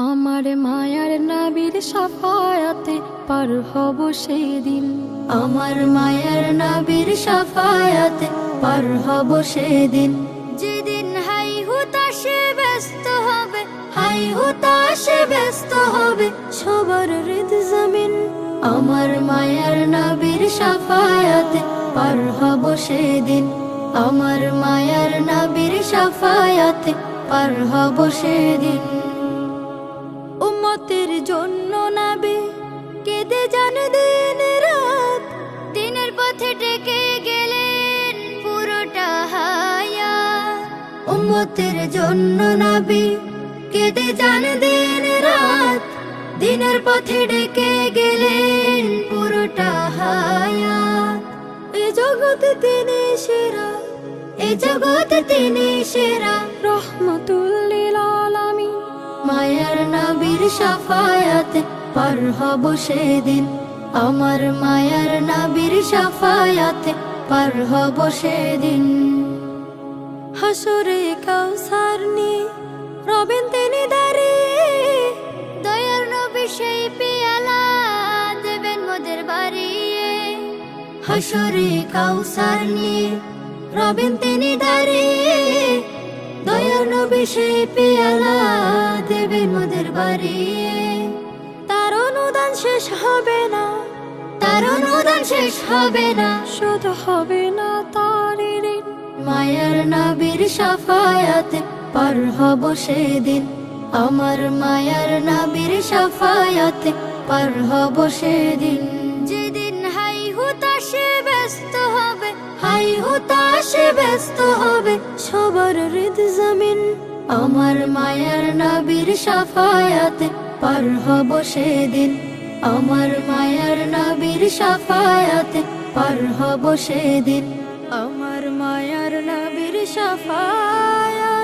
আমার মায়ার নবীর শাফায়াতে পার হব সেদিন। আমার মায়ার নবীর শাফায়াতে পার হব সেদিন। যেদিন হাই হুতাশে ব্যস্ত হবে, হাই হুতাশে ব্যস্ত হবে সবার হৃদ জমিন। আমার মায়ার নবীর শাফায়াতে পার হব সেদিন। আমার মায়ার নবীর শাফায়াতে পার হব সেদিন। উম্মতের জন্য নবী কেঁদে যান দিন রাত, দিনের পথে ডেকে গেলেন পুরোটা হায়াত। উম্মতের জন্য নবী কেঁদে যান দিন রাত, দিনের পথে ডেকে গেলেন পুরোটা হায়াত। এ জগতে তিনি সেরা, এ জগতে তিনি সেরা, রহমাতুল লিল আলামিন। মায়ার নবীর শাফায়াতে পার হব সেদিন। আমার মায়ার নবীর শাফায়াতে পার হব সেদিন। হাসরে কাউসার নিয়ে রবেন তিনি দাঁড়িয়ে, দয়ার নবী সেই পেয়ালা দেবেন মোদের বাড়িয়ে। হাসরে কাউসার নিয়ে রবেন তিনি দাঁড়িয়ে, দয়ার নবী সেই পেয়ালা দেবেন মোদের বাড়িয়ে। তার অনুদান শেষ হবে না, তার অনুদান শেষ হবে না, শুধু হবে না তার ঋণ। মায়ার নবীর শাফায়াতে পার হব সেদিন। আমার মায়ার নবীর শাফায়াতে পার হব সেদিন। যেদিন হাই হুতাশে ব্যস্ত হবে, হাই হুতাশে ব্যস্ত হবে সবার হৃদ জমিন। আমার মায়ার নবীর শাফায়াতে পার হব সেদিন। আমার মায়ার নবীর শাফায়াতে পার হব সেদিন। আমার মায়ার নবীর শাফায়াত